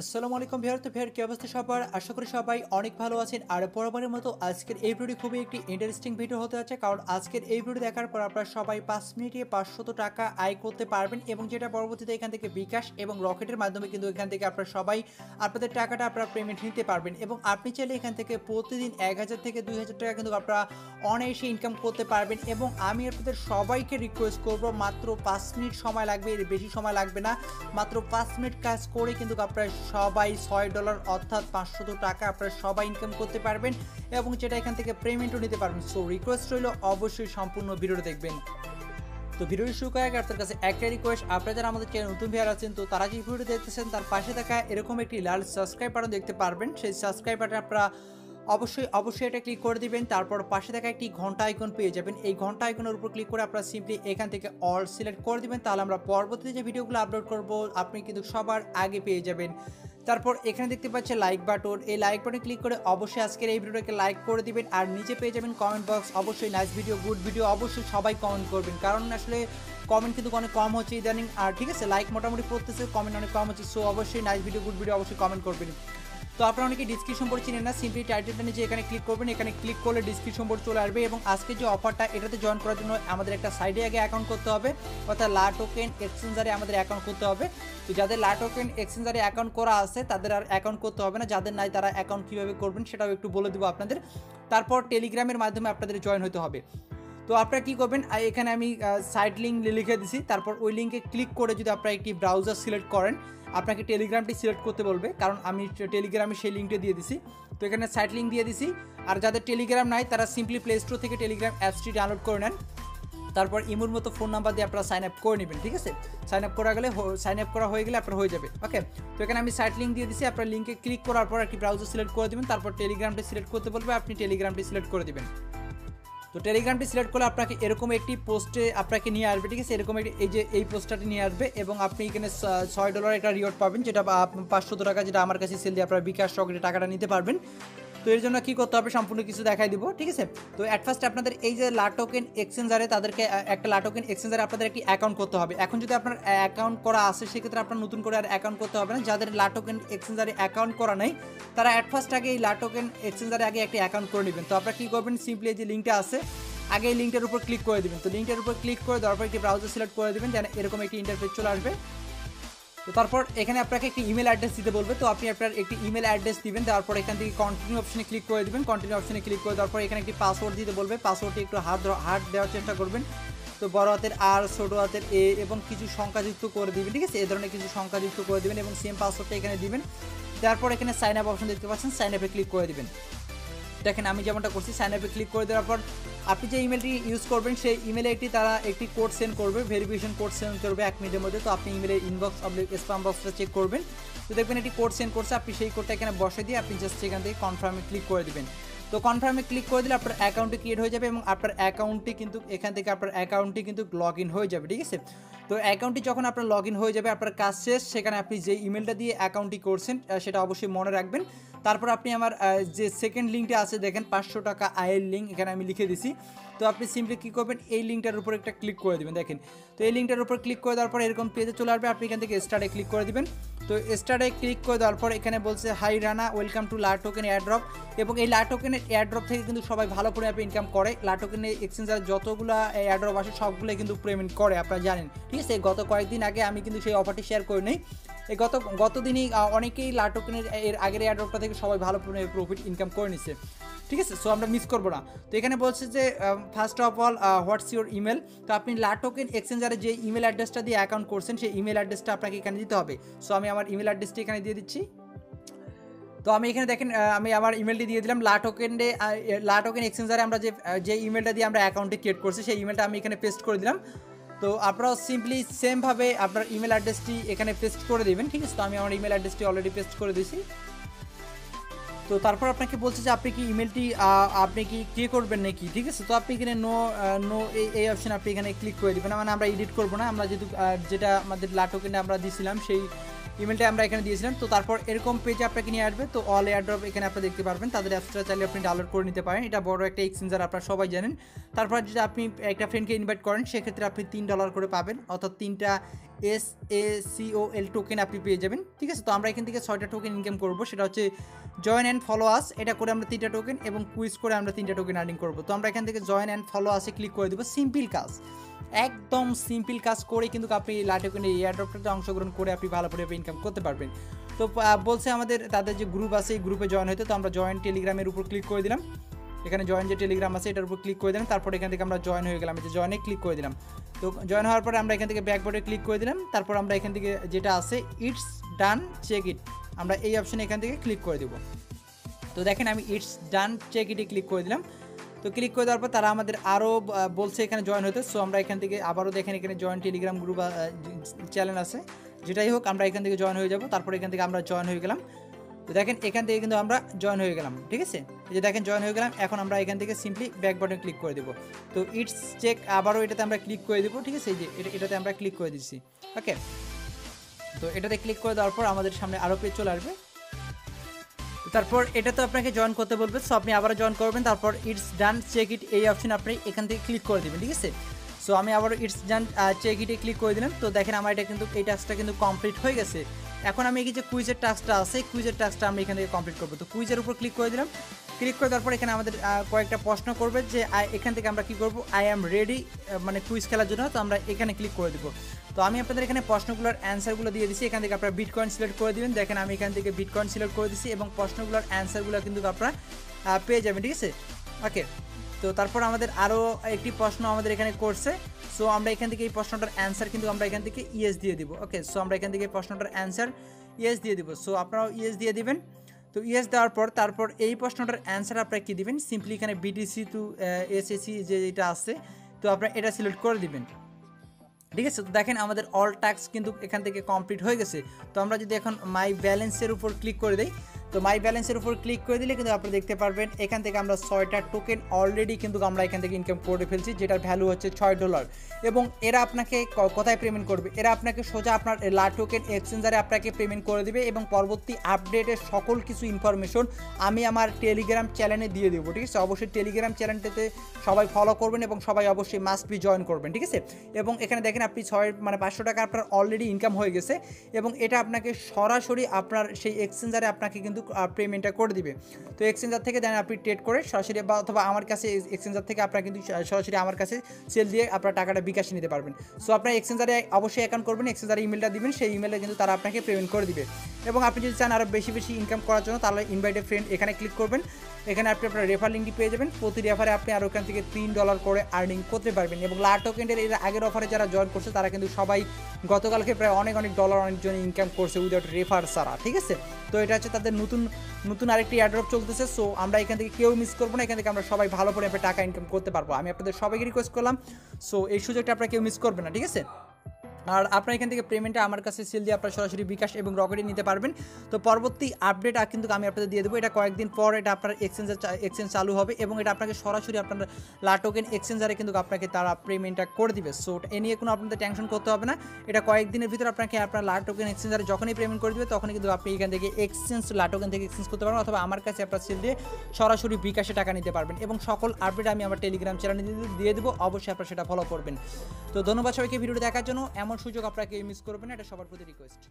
আসসালামু আলাইকুম ভিউয়ার। তো ভিউয়ার কি অবস্থা সবার? আশা করি সবাই অনেক ভালো আছেন। আর বরাবরের মতো আজকের এই ভিডিওটি খুবই একটি ইন্টারেস্টিং ভিডিও হতে যাচ্ছে, কারণ আজকের এই ভিডিও দেখার পর আপনারা সবাই 5 মিনিটে 500 টাকা আয় করতে পারবেন, এবং যেটা পরবর্তীতে এখান থেকে বিকাশ এবং রকেটের মাধ্যমে কিন্তু এখান থেকে আপনারা সবাই আপনাদের টাকাটা আপনারা পেমেন্ট নিতে পারবেন। এবং আপনি চাইলে এখান থেকে প্রতিদিন 1000 থেকে 2000 টাকা কিন্তু আপনারা অনায়াসে ইনকাম করতে পারবেন। এবং আমি আপনাদের সবাইকে রিকোয়েস্ট করব, মাত্র 5 মিনিট সময় লাগবে, এর বেশি সময় লাগবে না। মাত্র 5 মিনিট কাজ করে কিন্তু আপনারা সবাই $6 অর্থাৎ 500 টাকা আপনারা সবাই ইনকাম করতে পারবেন, এবং যেটা এখান থেকে পেমেন্টও নিতে পারবেন। সো রিকোয়েস্ট রইল অবশ্যই সম্পূর্ণ ভিডিওটা দেখবেন। তো ভিডিওটি শুরু করার আগে আপনার কাছে একটা রিকোয়েস্ট, আপনারা যারা আমাদের চ্যানেল নতুন ভিউয়ার আছেন, তো তারা যে ভিডিওটি দেখতেছেন তার পাশে থাকা এরকম একটি লাল সাবস্ক্রাইব বাটন দেখতে পারবেন। সেই সাবস্ক্রাইব বাটন আপনারা অবশ্যই এটা ক্লিক করে দিবেন। তারপর পাশে থাকা একটি ঘন্টা আইকন পেয়ে যাবেন। এই ঘন্টা আইকনের উপর ক্লিক করে আপনারা সিম্পলি এখান থেকে অল সিলেক্ট করে দিবেন, তাহলে আমরা পরবর্তীতে যে ভিডিওগুলো আপলোড করব আপনি কিন্তু সবার আগে পেয়ে যাবেন। তারপর এখানে দেখতে পাচ্ছেন লাইক বাটন, এই লাইক বাটনে ক্লিক করে অবশ্যই আজকের এই ভিডিওটাকে লাইক করে দিবেন। আর নিচে পেয়ে যাবেন কমেন্ট বক্স, অবশ্যই নাইস ভিডিও, গুড ভিডিও অবশ্যই সবাই কমেন্ট করবেন, কারণ আসলে কমেন্ট কিন্তু অনেক কম হচ্ছে ইদানিং। আর ঠিক আছে, লাইক মোটামুটি পড়তেছে, কমেন্ট অনেক কম হচ্ছে। সো অবশ্যই নাইস ভিডিও, গুড ভিডিও অবশ্যই কমেন্ট করবেন। তো আপনারা অনেকে ডিসক্রিপশন বোর্ড চিনেন না, সিম্পলি টাইটেলটা নিচে এখানে ক্লিক করবেন, এখানে ক্লিক করলে ডিসক্রিপশন বোর্ড চলে আসবে। এবং আজকে যে অফারটা, এটাতে জয়েন করার জন্য আমাদের একটা সাইডে আগে অ্যাকাউন্ট করতে হবে, অর্থাৎ লা টোকেন এক্সচেঞ্জারে আমাদের অ্যাকাউন্ট করতে হবে। তো যাদের লা টোকেন এক্সচেঞ্জারে অ্যাকাউন্ট করা আছে তাদের আর অ্যাকাউন্ট করতে হবে না, যাদের নাই তারা অ্যাকাউন্ট কীভাবে করবেন সেটাও একটু বলে দেবো আপনাদের। তারপর টেলিগ্রামের মাধ্যমে আপনাদের জয়েন হতে হবে। তো আপনারা কী করবেন, এখানে আমি সাইট লিঙ্ক লিখে দিছি, তারপর ওই লিঙ্কে ক্লিক করে যদি আপনারা একটি ব্রাউজার সিলেক্ট করেন, আপনাকে টেলিগ্রামটি সিলেক্ট করতে বলবে, কারণ আমি টেলিগ্রামে সেই লিঙ্কটা দিয়ে দিছি। তো এখানে সাইট লিঙ্ক দিয়ে দিছি। আর যাদের টেলিগ্রাম নাই তারা সিম্পলি প্লে স্টোর থেকে টেলিগ্রাম অ্যাপসটি ডাউনলোড করে নেন। তারপর ইমোর মতো ফোন নাম্বার দিয়ে আপনারা সাইন আপ করে নেবেন। ঠিক আছে, সাইন আপ করা হয়ে গেলে আপনার হয়ে যাবে। ওকে, তো এখানে আমি সাইট লিঙ্ক দিয়ে দিছি। আপনার লিঙ্কে ক্লিক করার পর একটি ব্রাউজার সিলেক্ট করে দেবেন, তারপর টেলিগ্রামটি সিলেক্ট করতে বলবে, আপনি টেলিগ্রামটি সিলেক্ট করে দেবেন। তো টেলিগ্রামটি সিলেক্ট করলে আপনাকে এরকম একটি পোস্টে আপনাকে নিয়ে আসবে। ঠিক আছে, এরকম এই পোস্টটাটি নিয়ে আসবে, এবং আপনি এখানে $6 একটা রিওয়ার্ড পাবেন, যেটা 500 টাকা, যেটা আমার কাছে সেল দিয়ে আপনারা বিকাশ রকেটে টাকাটা নিতে পারবেন। তো এর জন্য কী করতে হবে সম্পূর্ণ কিছু দেখাই দিব। ঠিক আছে, তো অ্যাট ফার্স্ট আপনাদের এই যে লা টোকেন এক্সচেঞ্জারে, তাদেরকে একটা লা টোকেন এক্সচেঞ্জারে আপনাদের একটি অ্যাকাউন্ট করতে হবে। এখন যদি আপনার অ্যাকাউন্ট করা আছে সেক্ষেত্রে আপনার নতুন করে আর অ্যাকাউন্ট করতে হবে না। যাদের লা টোকেন এক্সচেঞ্জারে অ্যাকাউন্ট করা নেই তারা অ্যাট ফার্স্ট আগে এই লা টোকেন এক্সচেঞ্জারে আগে একটি অ্যাকাউন্ট করে নেবেন। তো আপনারা কী করবেন, সিম্পলি যে লিঙ্কটা আছে আগে এই লিঙ্কটার উপর ক্লিক করে দেবেন। তো লিঙ্কটার উপর ক্লিক করে দেওয়ার পর একটি ব্রাউজার সিলেক্ট করে দেবেন, যেন এরকম একটি ইন্টারফেস চলে আসবে। তো তারপর এখানে আপনাকে একটি ইমেল অ্যাড্রেস দিতে বলবে, তো আপনি আপনার একটি ইমেল অ্যাড্রেস দিবেন। দেওয়ার পর এখান থেকে কন্টিনিউ অপশনে ক্লিক করে দেবেন। কন্টিনিউ অপশনে ক্লিক করে দেওয়ার পর এখানে একটি পাসওয়ার্ড দিতে বলবে, পাসওয়ার্ডটি একটু হার্ড দেওয়ার চেষ্টা করবেন। তো বড় হাতের আর, ছোট হাতের এ, এবং কিছু সংখ্যাযুক্ত করে দিবেন। ঠিক আছে, এই ধরনের কিছু সংখ্যাযুক্ত করে দেবেন এবং সেম পাসওয়ার্ডটা এখানে দিবেন। তারপর এখানে সাইন আপ অপশন দেখতে পাচ্ছেন, সাইন আপে ক্লিক করে দিবেন। দেখেন আমি যেমনটা করছি, সাইন আপে ক্লিক করে দেওয়ার পর আপনি যে ইমেলটি ইউজ করবেন সেই ইমেলে তারা একটি কোড সেন্ড করবে, ভেরিফিকেশন কোড সেন্ড করবে 1 মিনিটের মধ্যে। তো আপনি ইমেলের ইনবক্স স্প্যাম বক্সটা চেক করবেন, তো দেখবেন একটি কোড সেন্ড করছে, আপনি সেই কোডটা এখানে বসে দিয়ে আপনি জাস্ট সেখান থেকে কনফার্মে ক্লিক করে দেবেন। তো কনফার্মে ক্লিক করে দিলে আপনার অ্যাকাউন্টটি ক্রিয়েট হয়ে যাবে, এবং আপনার অ্যাকাউন্টটি কিন্তু এখান থেকে আপনার অ্যাকাউন্টটি কিন্তু লগ ইন হয়ে যাবে। ঠিক আছে, তো অ্যাকাউন্টটি যখন আপনার লগ ইন হয়ে যাবে, আপনার কাজ শেষ, সেখানে আপনি যে ইমেলটা দিয়ে অ্যাকাউন্টটি করছেন সেটা অবশ্যই মনে রাখবেন। তারপর আপনি আমার যে সেকেন্ড লিঙ্কটা আছে দেখেন 500 টাকা আয়ের লিঙ্ক, এখানে আমি লিখে দিছি। তো আপনি সিম্পলি কী করবেন, এই লিঙ্কটার উপর একটা ক্লিক করে দেবেন। দেখেন, তো এই লিঙ্কটার উপর ক্লিক করে দেওয়ার পর এরকম পেজে চলে আসবে, আপনি এখান থেকে স্টার্টে ক্লিক করে দেবেন। তো স্টার্টে ক্লিক করে দেওয়ার পর এখানে বলছে হাই রানা, ওয়েলকাম টু লা টোকেন এয়ারড্রপ। এবং এই লা টোকেনের এয়ারড্রপ থেকে কিন্তু সবাই ভালো পরিমাণে ইনকাম করে। লা টোকেনের এক্সচেঞ্জার যতগুলো এয়ারড্রপ আসে সবগুলোই কিন্তু পেমেন্ট করে, আপনারা জানেন। ঠিক আছে, গত কয়েকদিন আগে আমি কিন্তু সেই অফারটি শেয়ার করে নিই। এই গত দিনই অনেকেই লা টোকেনের এর আগের এয়ারড্রপটা থেকে সবাই ভালো পরিমাণে প্রফিট ইনকাম করে নিচ্ছে। ঠিক আছে, সো আমরা মিস করবো না। তো এখানে বলছে যে first of all what's your email. তো আপনি লা টোকেন এক্সচেঞ্জারে যে ইমেল অ্যাড্রেসটা দিয়ে অ্যাকাউন্ট করছেন সেই ইমেল অ্যাড্রেসটা আপনাকে এখানে দিতে হবে। সো আমি আমার ইমেল অ্যাড্রেসটি এখানে দিয়ে দিচ্ছি। তো আমি এখানে দেখেন আমি আমার ইমেলটি দিয়ে দিলাম। লা টোকেন এক্সচেঞ্জারে আমরা যে ইমেলটা দিয়ে আমরা অ্যাকাউন্টটি ক্রিয়েট করছি সেই ইমেলটা আমি এখানে পেস্ট করে দিলাম। তো আপনারাও সিম্পলি সেমভাবে আপনার ইমেল অ্যাড্রেসটি এখানে পেস্ট করে দেবেন। ঠিক আছে, তো আমি আমার ইমেল অ্যাড্রেসটি অলরেডি পেস্ট করে দিয়েছি। তো তারপর আপনাকে বলছে যে আপনি কি ইমেলটি আপনি কি করবেন নাকি। ঠিক আছে, তো আপনি এখানে নো এই অপশন আপনি এখানে ক্লিক করে দেবেন। মানে আমরা এডিট করবো না, আমরা যেহেতু যেটা আমাদের লা টোকেনে আমরা দিয়েছিলাম সেই ইমেলটা আমরা এখানে দিয়েছিলাম। তো তারপর এরকম পেজে আপনাকে নিয়ে আসবে। তো অল এয়ারড্রপ এখানে আপনি দেখতে পারবেন, তাদের অ্যাপসটা চাইলে আপনি ডাউনলোড করে নিতে পারেন। এটা বড় একটা এক্সচেঞ্জার, আপনারা সবাই জানেন। তারপর যদি আপনি একটা ফ্রেন্ডকে ইনভাইট করেন সেক্ষেত্রে আপনি $3 করে পাবেন, অর্থাৎ 3টা SACOL টোকেন আপনি পেয়ে যাবেন, ঠিক আছে। তো আমরা এখান থেকে 6টা টোকেন ইনকাম করব, সেটা হচ্ছে জয়েন অ্যান্ড ফলো আস, এটা করে আমরা 3টা টোকেন, এবং কুইজ করে আমরা 3টা টোকেন আর্নিং করব। তো আমরা এখান থেকে জয়েন অ্যান্ড ফলো আসে ক্লিক করে দেবো। সিম্পল কাজ, একদম সিম্পল কাজ করে কিন্তু আপনি লা টোকেনের এই এয়ারড্রপটাতে অংশগ্রহণ করে আপনি ভালো করে ইনকাম করতে পারবেন। তো বলছে আমাদের তাদের যে গ্রুপ আছে এই গ্রুপে জয়েন হতে, তো আমরা জয়েন টেলিগ্রামের উপর ক্লিক করে দিলাম। এখানে জয়েন যে টেলিগ্রাম আছে এটার উপর ক্লিক করে দিলাম, তারপর এখান থেকে আমরা জয়েন হয়ে গেলাম, যে জয়েনে ক্লিক করে দিলাম। তো জয়েন হওয়ার পরে আমরা এখান থেকে ব্যাকবোর্ডে ক্লিক করে দিলাম, তারপর আমরা এখান থেকে যেটা আছে ইটস ডান চেক ইট, আমরা এই অপশানে এখান থেকে ক্লিক করে দেবো। তো দেখেন আমি ইটস ডান চেক ইটে ক্লিক করে দিলাম। তো ক্লিক করে দেওয়ার পর তারা আমাদের আরও বলছে এখানে জয়েন হতে। সো আমরা এখান থেকে আবারও দেখেন এখানে জয়েন টেলিগ্রাম গ্রুপ চ্যানেল আছে, যেটাই হোক আমরা এখান থেকে জয়েন হয়ে যাব। তারপর এখান থেকে আমরা জয়েন হয়ে গেলাম। তো দেখেন এখান থেকে কিন্তু আমরা জয়েন হয়ে গেলাম, ঠিক আছে। এই যে দেখেন জয়েন হয়ে গেলাম। এখন আমরা এখান থেকে সিম্পলি ব্যাক বাটন ক্লিক করে দেবো। তো ইটস চেক আবারও এটাতে আমরা ক্লিক করে দেবো, ঠিক আছে। এই যে এটাতে আমরা ক্লিক করে দিচ্ছি, ওকে। তো এটাতে ক্লিক করে দেওয়ার পর আমাদের সামনে আরও পেজ চলে আসবে। তারপর এটা তো আপনাকে জয়েন করতে বলবে, সো আপনি আবারও জয়েন করবেন। তারপর ইটস ডান চেক ইট এই অপশন আপনি এখান থেকে ক্লিক করে দেবেন, ঠিক আছে। সো আমি আবারও ইটস ডান চেক ইটে ক্লিক করে দিলাম। তো দেখেন আমার এটা কিন্তু এই টাস্কটা কিন্তু কমপ্লিট হয়ে গেছে। এখন আমি এই যে কুইজের টাস্কটা আছে, কুইজের টাস্কটা আমি এখান থেকে কমপ্লিট করবো। তো কুইজের উপর ক্লিক করে দিলাম। ক্লিক করে তারপর এখানে আমাদের কয়েকটা প্রশ্ন করবে, যে এখান থেকে আমরা কি করব, আই অ্যাম রেডি মানে কুইজ খেলার জন্য। তো আমরা এখানে ক্লিক করে দেবো। তো আমি আপনাদের এখানে প্রশ্নগুলোর অ্যান্সারগুলো দিয়ে দিচ্ছি, এখান থেকে আপনারা বিটকয়েন সিলেক্ট করে দিবেন। দেখেন আমি এখান থেকে বিটকয়েন সিলেক্ট করে দিচ্ছি, এবং প্রশ্নগুলোর অ্যান্সারগুলো কিন্তু আপনারা পেয়ে যাবেন, ঠিক আছে, ওকে। তো তারপর আমাদের আরও একটি প্রশ্ন আমাদের এখানে করছে। সো আমরা এখান থেকে এই প্রশ্নটার অ্যান্সার কিন্তু আমরা এখান থেকে ইয়েস দিয়ে দিব, ওকে। সো আমরা এখান থেকে প্রশ্নটার অ্যান্সার ইয়েস দিয়ে দিব। সো আপনারাও ইয়েস দিয়ে দিবেন। তো ইয়েস দেওয়ার পর তারপর এই প্রশ্নটার অ্যান্সার আপনারা কী দিবেন, সিম্পলি এখানে BTC টু SAC যে এটা আছে, তো আপনারা এটা সিলেক্ট করে দিবেন, ঠিক আছে। তো দেখেন আমাদের অল টাস্ক কিন্তু এখান থেকে কমপ্লিট হয়ে গেছে। তো আমরা যদি এখন মাই ব্যালেন্সের উপর ক্লিক করে দিই, তো মাই ব্যালেন্সের উপর ক্লিক করে দিলে কিন্তু আপনারা দেখতে পারবেন এখান থেকে আমরা 6টা টোকেন অলরেডি কিন্তু আমরা এখান থেকে ইনকাম করে ফেলছি, যেটার ভ্যালু হচ্ছে $6। এবং এরা আপনাকে কোথায় পেমেন্ট করবে, এরা আপনাকে সোজা আপনার লা টোকেন এক্সচেঞ্জারে আপনাকে পেমেন্ট করে দিবে, এবং পরবর্তী আপডেটের সকল কিছু ইনফরমেশন আমি আমার টেলিগ্রাম চ্যানেলে দিয়ে দেবো, ঠিক আছে। অবশ্যই টেলিগ্রাম চ্যানেলটাতে সবাই ফলো করবেন, এবং সবাই অবশ্যই মাস্ট বি জয়েন করবেন, ঠিক আছে। এবং এখানে দেখেন আপনি 500 টাকা আপনার অলরেডি ইনকাম হয়ে গেছে, এবং এটা আপনাকে সরাসরি আপনার সেই এক্সচেঞ্জারে আপনাকে কিন্তু পেমেন্টটা করে দিবে। তো এক্সচেঞ্জার থেকে দেন আপনি ট্রেড করে সরাসরি, বা অথবা আমার কাছে এক্সচেঞ্জার থেকে আপনারা কিন্তু সরাসরি আমার কাছে সেল দিয়ে আপনার টাকাটা বিকাশে নিতে পারবেন। সো আপনার এক্সচেঞ্জারে অবশ্যই অ্যাকাউন্ট করবেন, এক্সচেঞ্জারে ইমেলটা দিবেন, সেই ইমেলে কিন্তু তারা আপনাকে পেমেন্ট করে দিবে। এবং আপনি যদি চান আরও বেশি বেশি ইনকাম করার জন্য, তাহলে ইনভাইট এ ফ্রেন্ড এখানে ক্লিক করবেন। এখানে আপনি আপনার রেফার লিঙ্কটি পেয়ে যাবেন, প্রতি রেফারে আপনি আর ওখান থেকে $3 করে আর্নিং করতে পারবেন। এবং লা টোকেনের এর আগের অফারে যারা জয়েন করছে তারা কিন্তু সবাই গতকালকে প্রায় অনেক ডলার অনেকজন ইনকাম করছে উইদাউট রেফার ছাড়া, ঠিক আছে। তো এটা হচ্ছে তাদের নতুন আরেকটি এয়ারড্রপ চলতেছে। সো আমরা এখান থেকে কেউ মিস করবো না, এখান থেকে আমরা সবাই ভালো করে টাকা ইনকাম করতে পারবো। আমি আপনাদের সবাইকে রিকোয়েস্ট করলাম, সো এই সুযোগটা আপনারা কেউ মিস করবেন না, ঠিক আছে। আর আপনারা এখান থেকে পেমেন্টটা আমার কাছে সেল দিয়ে আপনারা সরাসরি বিকাশ এবং রকেটে নিতে পারবেন। তো পরবর্তী আপডেট কিন্তু আমি আপনাদের দিয়ে দেবো, এটা কয়েকদিন পর এটা আপনার এক্সচেঞ্জ চালু হবে, এবং এটা আপনাকে সরাসরি আপনার লা টোকেন এক্সচেঞ্জারে কিন্তু আপনাকে তারা পেমেন্টটা করে দিবে। সো এ নিয়ে কোনো আপনাদের টেনশন করতে হবে না, এটা কয়েকদিনের ভিতরে আপনাকে আপনার লা টোকেন এক্সচেঞ্জারে যখনই পেমেন্ট করে দেবে তখনই কিন্তু আপনি এখান থেকে লা টোকেন থেকে এক্সচেঞ্জ করতে পারবেন, অথবা আমার কাছে আপনার সেল দিয়ে সরাসরি বিকাশে টাকা নিতে পারবেন। এবং সকল আপডেট আমি আমার টেলিগ্রাম চ্যানেলে দিয়ে দেবো, অবশ্যই আপনারা সেটা ফলো করবেন। তো ধন্যবাদ সবাইকে ভিডিওটি দেখার জন্য। এমন সুযোগ আপনাকে মিস করবেন না, এটা সবার প্রতি রিকোয়েস্ট।